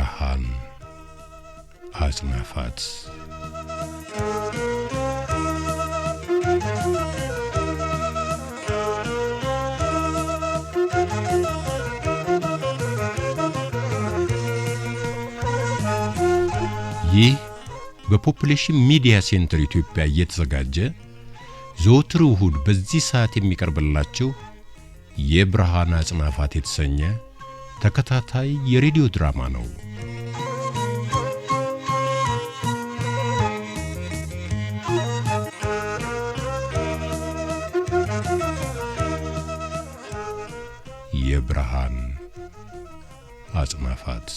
የብርሃን አጽናፋት ይህ በፖፑሌሽን ሚዲያ ሴንተር ኢትዮጵያ እየተዘጋጀ ዘወትር እሁድ በዚህ ሰዓት የሚቀርብላችሁ የብርሃን አጽናፋት የተሰኘ ተከታታይ የሬዲዮ ድራማ ነው። የብርሃን አጽናፋት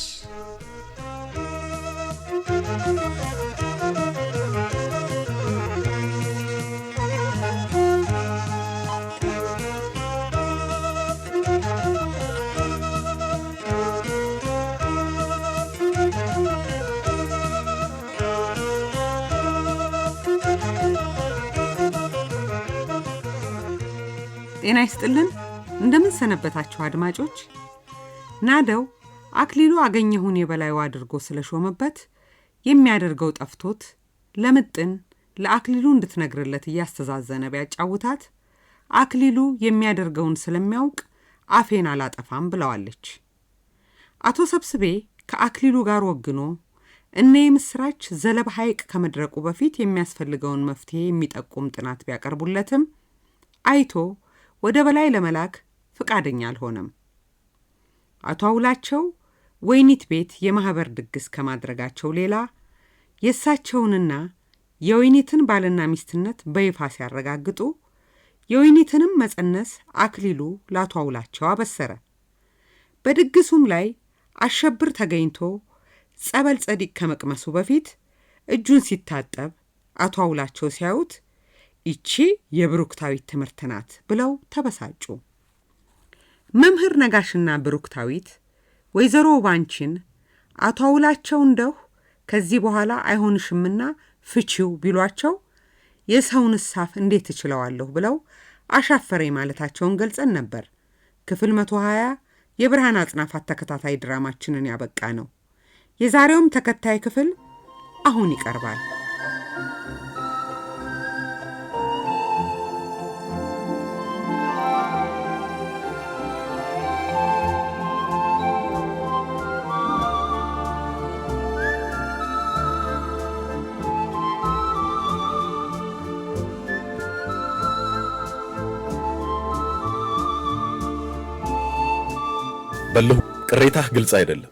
ጤና ይስጥልን እንደምን ሰነበታችሁ አድማጮች። ናደው አክሊሉ አገኘሁን የበላዩ አድርጎ ስለሾመበት የሚያደርገው ጠፍቶት ለምጥን ለአክሊሉ እንድትነግርለት እያስተዛዘነ ቢያጫውታት አክሊሉ የሚያደርገውን ስለሚያውቅ አፌን አላጠፋም ብለዋለች። አቶ ሰብስቤ ከአክሊሉ ጋር ወግኖ እነ የምስራች ዘለብ ሐይቅ ከመድረቁ በፊት የሚያስፈልገውን መፍትሄ የሚጠቁም ጥናት ቢያቀርቡለትም አይቶ ወደ በላይ ለመላክ ፍቃደኛ አልሆነም። አቶ አውላቸው ወይኒት ቤት የማህበር ድግስ ከማድረጋቸው ሌላ የሳቸውንና የወይኒትን ባልና ሚስትነት በይፋ ሲያረጋግጡ የወይኒትንም መጸነስ አክሊሉ ለአቶ አውላቸው አበሰረ። በድግሱም ላይ አሸብር ተገኝቶ ጸበል ጸዲቅ ከመቅመሱ በፊት እጁን ሲታጠብ አቶ አውላቸው ሲያዩት ይቺ የብሩክታዊት ትምህርት ናት ብለው ተበሳጩ። መምህር ነጋሽና ብሩክታዊት ወይዘሮ ባንቺን አቶ አውላቸው እንደው ከዚህ በኋላ አይሆንሽምና ፍቺው ቢሏቸው የሰውን ሳፍ እንዴት እችለዋለሁ ብለው አሻፈረኝ ማለታቸውን ገልጸን ነበር። ክፍል 120 የብርሃን አጽናፋት ተከታታይ ድራማችንን ያበቃ ነው። የዛሬውም ተከታይ ክፍል አሁን ይቀርባል። በልሁ ቅሬታህ ግልጽ አይደለም።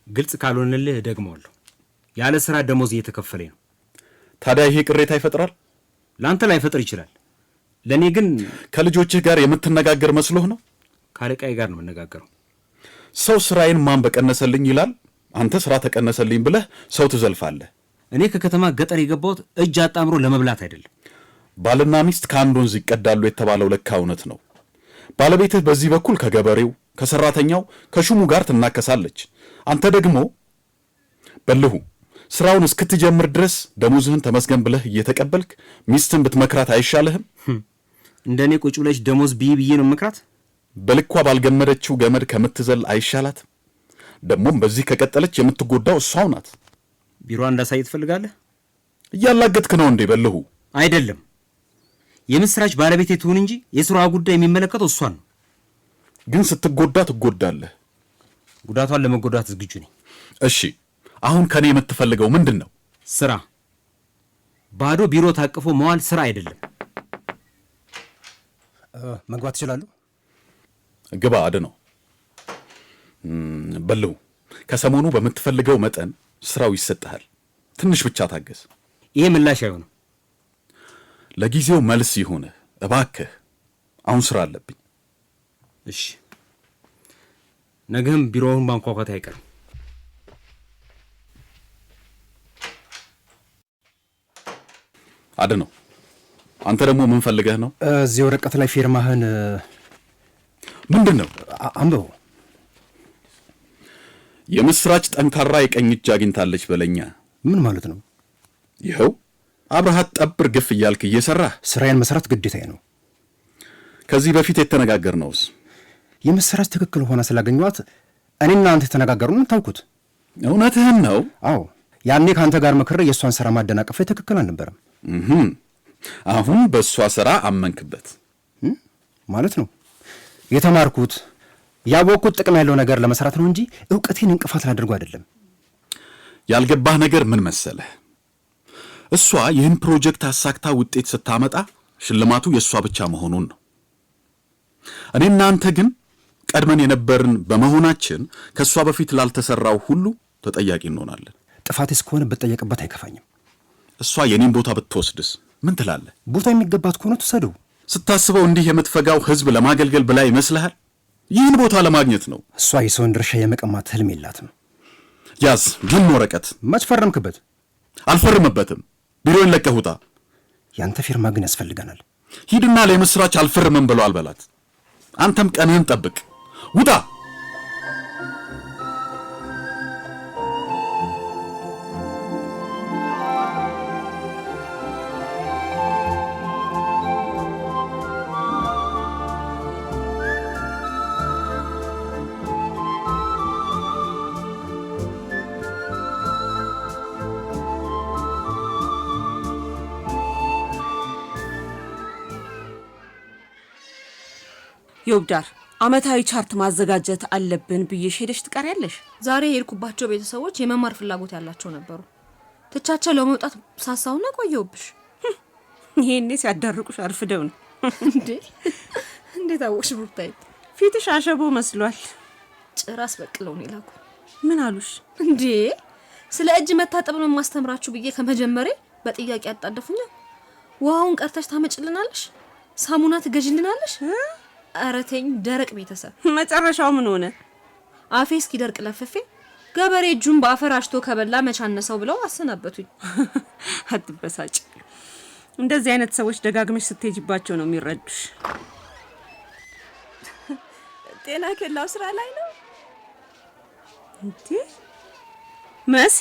ግልጽ ካልሆነልህ ደግሞዋለሁ። ያለ ስራ ደሞዝ እየተከፈለኝ ነው። ታዲያ ይሄ ቅሬታ ይፈጥራል? ላንተ ላይ ፈጥር ይችላል። ለኔ ግን ከልጆችህ ጋር የምትነጋገር መስሎህ ነው? ካለቃይ ጋር ነው የምነጋገረው። ሰው ስራዬን ማን በቀነሰልኝ ይላል። አንተ ስራ ተቀነሰልኝ ብለህ ሰው ትዘልፋለህ። እኔ ከከተማ ገጠር የገባሁት እጅ አጣምሮ ለመብላት አይደለም። ባልና ሚስት ከአንድ ወንዝ ይቀዳሉ የተባለው ለካ እውነት ነው። ባለቤትህ በዚህ በኩል ከገበሬው ከሰራተኛው ከሹሙ ጋር ትናከሳለች። አንተ ደግሞ በልሁ ስራውን እስክትጀምር ድረስ ደሞዝህን ተመስገን ብለህ እየተቀበልክ ሚስትን ብትመክራት አይሻልህም? እንደኔ ቁጭ ብለሽ ደሞዝ ብዬ ነው መክራት? በልኳ ባልገመደችው ገመድ ከምትዘል አይሻላት? ደግሞም በዚህ ከቀጠለች የምትጎዳው እሷው ናት። ቢሮ እንዳሳይ ትፈልጋለህ? እያላገጥክ ነው እንዴ በልሁ? አይደለም። የምስራች ባለቤቴ ትሁን እንጂ የሥራዋ ጉዳይ የሚመለከተው እሷን ነው። ግን ስትጎዳ ትጎዳለህ። ጉዳቷን ለመጎዳት ዝግጁ ነኝ። እሺ አሁን ከኔ የምትፈልገው ምንድን ነው? ስራ። ባዶ ቢሮ ታቅፎ መዋል ስራ አይደለም። መግባት ይችላሉ? ግባ አድነው። በልሁ ከሰሞኑ በምትፈልገው መጠን ስራው ይሰጥሃል። ትንሽ ብቻ ታገስ። ይሄ ምላሽ አይሆንም። ለጊዜው መልስ ይሁን እባክህ። አሁን ስራ አለብኝ። እሺ ነገም ቢሮውን ማንኳኳት አይቀርም። አድነው አንተ ደግሞ ምን ፈልገህ ነው? እዚህ ወረቀት ላይ ፊርማህን ምንድን ነው? አንብበው። የምስራች ጠንካራ የቀኝ እጅ አግኝታለች በለኛ። ምን ማለት ነው? ይኸው አብረሃት ጠብር ግፍ እያልክ እየሰራህ ስራዬን መስራት ግዴታዬ ነው። ከዚህ በፊት የተነጋገርነውስ? የምስራች ትክክል ሆና ስላገኘኋት እኔና አንተ ተነጋገሩን ታውኩት። እውነትህን ነው? አዎ፣ ያኔ ከአንተ ጋር መክሬ የእሷን ሥራ ማደናቀፍ ትክክል አልነበረም። አሁን በእሷ ሥራ አመንክበት ማለት ነው። የተማርኩት ያወቅኩት ጥቅም ያለው ነገር ለመስራት ነው እንጂ እውቀቴን እንቅፋት ላድርጎ አይደለም። ያልገባህ ነገር ምን መሰለህ? እሷ ይህን ፕሮጀክት አሳክታ ውጤት ስታመጣ ሽልማቱ የእሷ ብቻ መሆኑን ነው። እኔና አንተ ግን ቀድመን የነበርን በመሆናችን ከእሷ በፊት ላልተሰራው ሁሉ ተጠያቂ እንሆናለን። ጥፋቴ እስከሆነ ብትጠየቅበት አይከፋኝም። እሷ የኔን ቦታ ብትወስድስ ምን ትላለህ? ቦታ የሚገባት ከሆነ ትውሰደው። ስታስበው እንዲህ የምትፈጋው ህዝብ ለማገልገል ብላ ይመስልሃል? ይህን ቦታ ለማግኘት ነው። እሷ የሰውን ድርሻ የመቀማት ህልም የላትም። ያዝ ግን ወረቀት። መች ፈረምክበት? አልፈርምበትም። ቢሮዬን ለቀህ ውጣ። ያንተ ፊርማ ግን ያስፈልገናል። ሂድና ለምስራች አልፈርምም ብሎ አልበላት። አንተም ቀንህን ጠብቅ። ውጣ። ዮብዳር አመታዊ ቻርት ማዘጋጀት አለብን ብዬሽ ሄደሽ ትቀሪያለሽ። ዛሬ የሄድኩባቸው ቤተሰቦች የመማር ፍላጎት ያላቸው ነበሩ። ትቻቸው ለመውጣት ሳሳውና ቆየውብሽ። ይሄኔ ሲያዳርቁሽ አርፍደው ነው እንዴ? እንዴት አወቅሽ ብሩክታይት? ፊትሽ አሸቦ መስሏል። ጭራስ በቅለው ነው ይላኩ። ምን አሉሽ እንዴ? ስለ እጅ መታጠብ ነው ማስተምራችሁ ብዬ ከመጀመሪያ በጥያቄ አጣደፉኛል። ውሃውን ቀርተሽ ታመጭልናለሽ? ሳሙና ትገዥልናለሽ? አረተኝ ደረቅ ቤተሰብ። መጨረሻው ምን ሆነ? አፌ እስኪደርቅ ለፍፌ ገበሬ እጁን በአፈር አሽቶ ከበላ መቻነሰው ብለው አሰናበቱኝ። አትበሳጭ። እንደዚህ አይነት ሰዎች ደጋግመሽ ስትሄጂባቸው ነው የሚረዱሽ። ጤና ኬላው ስራ ላይ ነው እንዴ? መሲ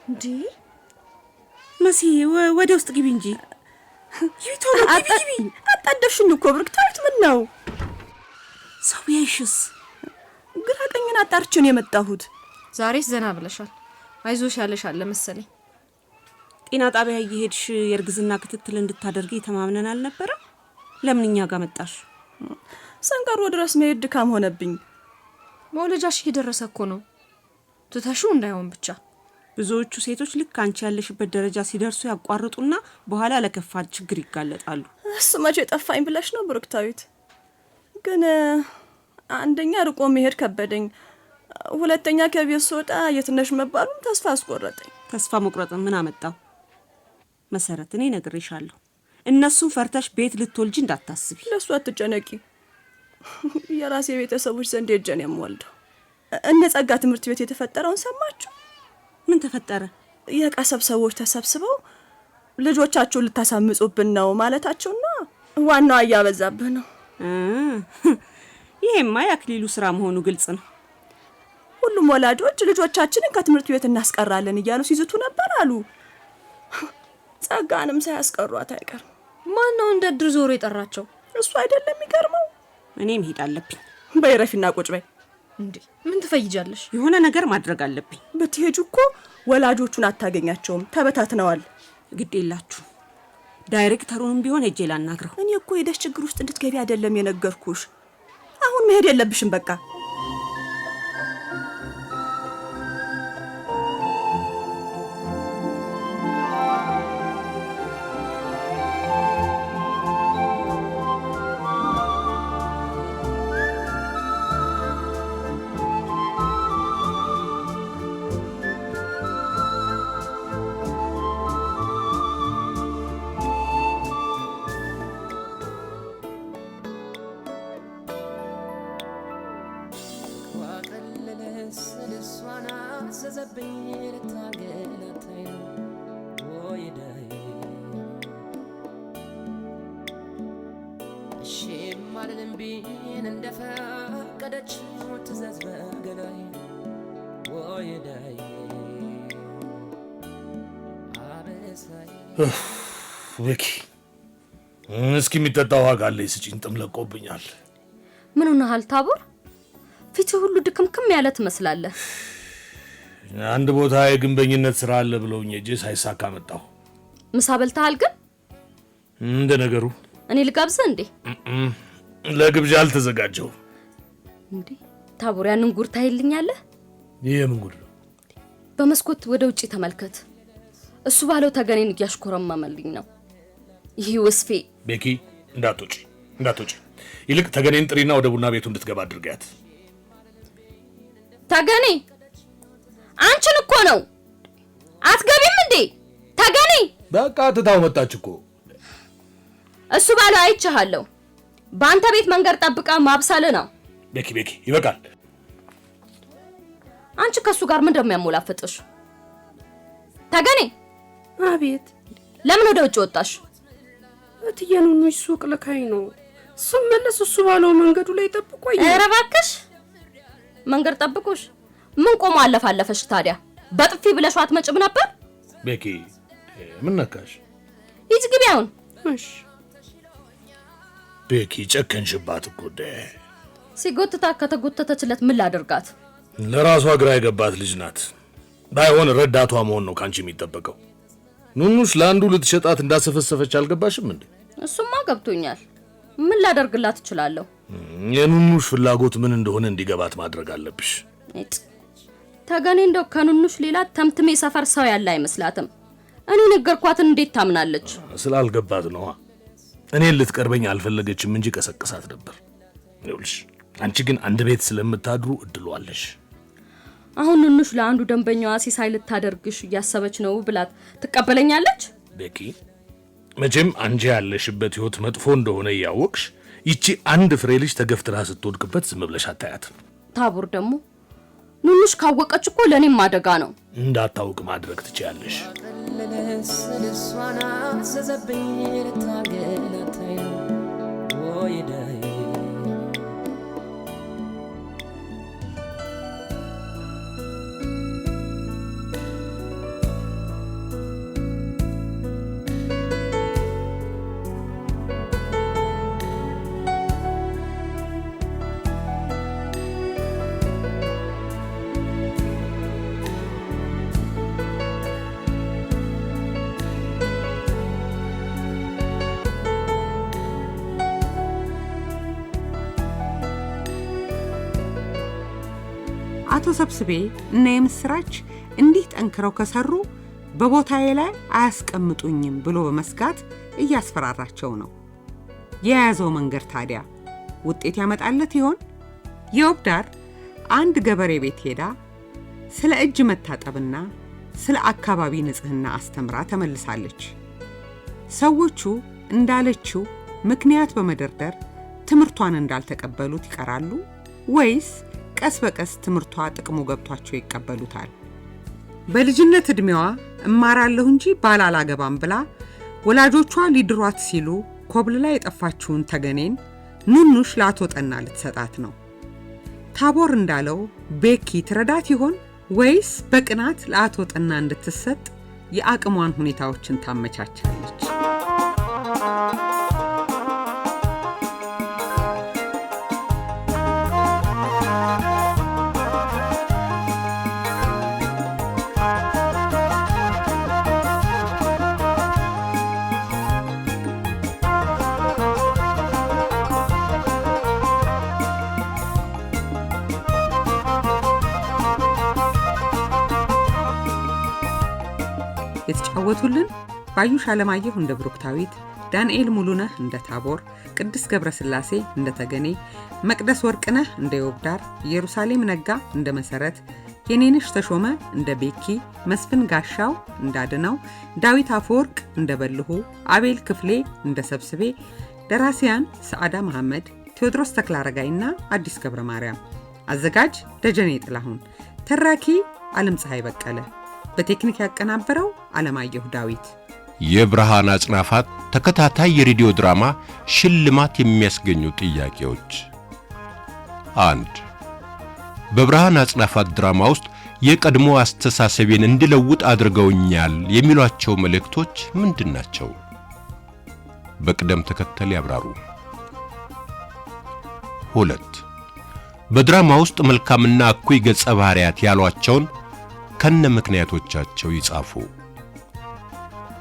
እንዴ? መሲ ወደ ውስጥ ግቢ እንጂ። ይቶሎ ግቢ። አጣደፍሽኝ እኮ ብሩክታይት። ምን ነው ሰው ያይሽስ? ግራ ቀኝን አጣርችን የመጣሁት። ዛሬስ ዘና ብለሻል። አይዞሽ ያለሽ አለ መሰለኝ። ጤና ጣቢያ እየሄድሽ የእርግዝና ክትትል እንድታደርጊ ተማምነን አልነበረም? ለምን እኛ ጋር መጣሽ? ሰንቀሩ ድረስ መሄድ ድካም ሆነብኝ። መውለጃሽ እየደረሰ እኮ ነው። ትተሹ እንዳይሆን ብቻ። ብዙዎቹ ሴቶች ልክ አንቺ ያለሽበት ደረጃ ሲደርሱ ያቋርጡና በኋላ ለከፋ ችግር ይጋለጣሉ። እሱ መቼ ጠፋኝ ብለሽ ነው ብሩክታዊት? ግን አንደኛ ርቆ መሄድ ከበደኝ፣ ሁለተኛ ከቤት ስወጣ የትነሽ መባሉም ተስፋ አስቆረጠኝ። ተስፋ መቁረጥ ምን አመጣው? መሰረት፣ እኔ ነግሬሻለሁ። እነሱን ፈርተሽ ቤት ልትወልጂ እንዳታስቢ። ለሱ አትጨነቂ። የራሴ ቤተሰቦች ዘንድ ሄጄን የምወልደው። እነ ጸጋ ትምህርት ቤት የተፈጠረውን ሰማችሁ? ምን ተፈጠረ? የቀሰብ ሰዎች ተሰብስበው ልጆቻችሁን ልታሳምጹብን ነው ማለታቸውና ዋናው እያበዛብህ ነው። ይሄማ የአክሊሉ ስራ መሆኑ ግልጽ ነው። ሁሉም ወላጆች ልጆቻችንን ከትምህርት ቤት እናስቀራለን እያሉ ሲዝቱ ነበር አሉ። ጸጋንም ሳያስቀሯት አይቀርም። ማን ነው እንደ ድር ዞሮ የጠራቸው? እሱ አይደለም የሚገርመው። እኔ መሄድ አለብኝ። በይረፊና ቁጭ በይ። እንዴ ምን ትፈይጃለሽ? የሆነ ነገር ማድረግ አለብኝ። ብትሄጁ እኮ ወላጆቹን አታገኛቸውም፣ ተበታትነዋል። ግድ የላችሁ። ዳይሬክተሩንም ቢሆን ሄጄ ላናግረው። እኔ እኮ ሄደሽ ችግር ውስጥ እንድትገቢ አይደለም የነገርኩሽ። አሁን መሄድ የለብሽም በቃ። ወኪ እስኪ የሚጠጣ ዋጋ አለኝ ስጪኝ። ጥም ለቆብኛል። ምን ሆነሃል ታቦር? ፊትህ ሁሉ ድክምክም ያለ ትመስላለህ። አንድ ቦታ የግንበኝነት ስራ አለ ብለውኝ እጄ ሳይሳካ መጣሁ። ምሳ በልተሃል ግን? እንደ ነገሩ እኔ ልጋብዝህ እንዴ? ለግብዣ አልተዘጋጀሁም። እንዴ ታቦር ያንን ጉድ ታይልኛለህ? ይሄ ምን ጉድ ነው? በመስኮት ወደ ውጪ ተመልከት። እሱ ባለው ተገኔን እያሽኮረመመልኝ ነው። ይህ ወስፌ ቤኪ እንዳትወጪ። ይልቅ ተገኔን ጥሪና ወደ ቡና ቤቱ እንድትገባ አድርጋት። ተገኔ አንቺን እኮ ነው። አትገቢም እንዴ ተገኔ? በቃ ትታው መጣች እኮ። እሱ ባለው አይቻለሁ። በአንተ ቤት መንገድ ጠብቃ ማብሳል ነው። ቤኪ ይበቃል። አንቺ ከሱ ጋር ምን እንደሚያሞላፍጥሽ? ተገኔ። አቤት። ለምን ወደ ውጭ ወጣሽ? እትየኑኑሽ ሱቅ ልካኝ ነው። ስመለስ እሱ ባለው መንገዱ ላይ ጠብቆኝ። ኧረ እባክሽ መንገድ ጠብቆሽ ምን ቆሞ አለፋለፈሽ ታዲያ? በጥፊ ብለሽ አትመጭም ነበር? ቤኪ ምን ነካሽ? ሂጂ ግቢ አሁን። እሺ ቤኪ ጨከንሽባት እኮ። ሲጎትታ ከተጎተተችለት ምን ላደርጋት? ለራሷ ግራ የገባት ልጅ ናት። ባይሆን ረዳቷ መሆን ነው ካንቺ የሚጠበቀው። ኑኑሽ ለአንዱ ልትሸጣት እንዳሰፈሰፈች አልገባሽም እንዴ? እሱማ ገብቶኛል። ምን ላደርግላት እችላለሁ? የኑኑሽ ፍላጎት ምን እንደሆነ እንዲገባት ማድረግ አለብሽ። ተገኔ እንደው ከኑኑሽ ሌላ ተምትሜ ሰፈር ሰው ያለ አይመስላትም። እኔ ነገርኳትን እንዴት ታምናለች? ስላልገባት ነው። እኔን ልትቀርበኝ አልፈለገችም እንጂ ቀሰቀሳት ነበር። ይኸውልሽ አንቺ ግን አንድ ቤት ስለምታድሩ እድሏለሽ። አሁን ኑኑሽ ለአንዱ ደንበኛዋ ሲሳይ ልታደርግሽ እያሰበች ነው ብላት ትቀበለኛለች? ቤኪ መቼም አንቺ ያለሽበት ህይወት መጥፎ እንደሆነ ያወቅሽ ይቺ አንድ ፍሬ ልጅ ተገፍትራ ስትወድቅበት ዝም ብለሽ አታያት። ታቦር ደግሞ ኑኑሽ ካወቀች እኮ ለኔም አደጋ ነው። እንዳታውቅ ማድረግ ትችያለሽ። አቶ ሰብስቤ እና የምስራች እንዲህ ጠንክረው ከሰሩ በቦታዬ ላይ አያስቀምጡኝም ብሎ በመስጋት እያስፈራራቸው ነው። የያዘው መንገድ ታዲያ ውጤት ያመጣለት ይሆን? የውብዳር አንድ ገበሬ ቤት ሄዳ ስለ እጅ መታጠብና ስለ አካባቢ ንጽህና አስተምራ ተመልሳለች። ሰዎቹ እንዳለችው ምክንያት በመደርደር ትምህርቷን እንዳልተቀበሉት ይቀራሉ ወይስ ቀስ በቀስ ትምህርቷ ጥቅሙ ገብቷቸው ይቀበሉታል? በልጅነት እድሜዋ እማራለሁ እንጂ ባል አላገባም ብላ ወላጆቿ ሊድሯት ሲሉ ኮብልላ የጠፋችውን ተገኔን ኑኑሽ ለአቶ ጠና ልትሰጣት ነው። ታቦር እንዳለው ቤኪ ትረዳት ይሆን ወይስ በቅናት ለአቶ ጠና እንድትሰጥ የአቅሟን ሁኔታዎችን ታመቻቻለች? የተጫወቱልን ባዩሽ አለማየሁ እንደ ብሩክታዊት፣ ዳንኤል ሙሉነህ እንደ ታቦር፣ ቅድስ ገብረስላሴ እንደ ተገኔ፣ መቅደስ ወርቅነህ እንደ ዮብዳር፣ ኢየሩሳሌም ነጋ እንደ መሰረት፣ የኔንሽ ተሾመ እንደ ቤኪ፣ መስፍን ጋሻው እንዳድነው፣ ዳዊት አፈወርቅ እንደ በልሁ፣ አቤል ክፍሌ እንደ ሰብስቤ፣ ደራሲያን ሰዓዳ መሐመድ፣ ቴዎድሮስ ተክላረጋይና አዲስ ገብረ ማርያም። አዘጋጅ ደጀኔ ጥላሁን፣ ተራኪ ዓለም ፀሐይ በቀለ፣ በቴክኒክ ያቀናበረው አለማየሁ ዳዊት። የብርሃን አጽናፋት ተከታታይ የሬዲዮ ድራማ ሽልማት የሚያስገኙ ጥያቄዎች። 1. በብርሃን አጽናፋት ድራማ ውስጥ የቀድሞ አስተሳሰቤን እንድለውጥ አድርገውኛል የሚሏቸው መልእክቶች ምንድናቸው? በቅደም ተከተል ያብራሩ። 2. በድራማ ውስጥ መልካምና እኩይ ገጸ ባህሪያት ያሏቸውን ከነ ምክንያቶቻቸው ይጻፉ።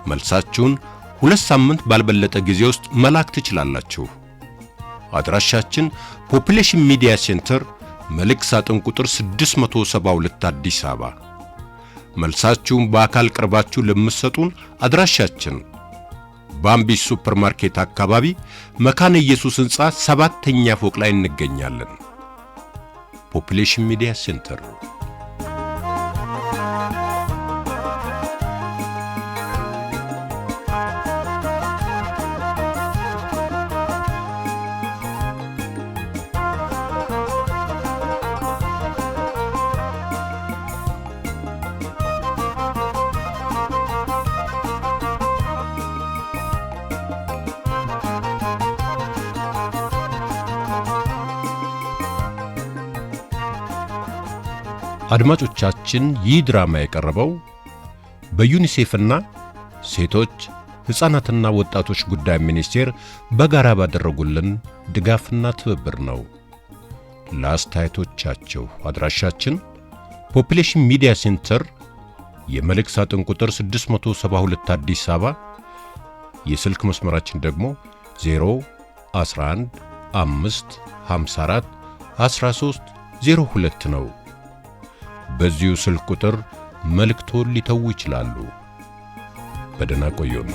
መልሳችሁን 2 ሳምንት ባልበለጠ ጊዜ ውስጥ መላክ ትችላላችሁ። አድራሻችን ፖፑሌሽን ሚዲያ ሴንተር መልእክት ሳጥን ቁጥር 672 አዲስ አበባ። መልሳችሁን በአካል ቀርባችሁ ለምትሰጡን አድራሻችን ባምቢስ ሱፐርማርኬት አካባቢ መካነ ኢየሱስ ሕንጻ 7ኛ ፎቅ ላይ እንገኛለን። ፖፑሌሽን ሚዲያ ሴንተር። አድማጮቻችን ይህ ድራማ የቀረበው በዩኒሴፍና ሴቶች ሕፃናትና ወጣቶች ጉዳይ ሚኒስቴር በጋራ ባደረጉልን ድጋፍና ትብብር ነው። ለአስተያየቶቻችሁ አድራሻችን ፖፑሌሽን ሚዲያ ሴንተር የመልእክት ሳጥን ቁጥር 672 አዲስ አበባ፣ የስልክ መስመራችን ደግሞ 011 554 1302 ነው። በዚሁ ስልክ ቁጥር መልእክቶን ሊተዉ ይችላሉ። በደህና ቆዩን።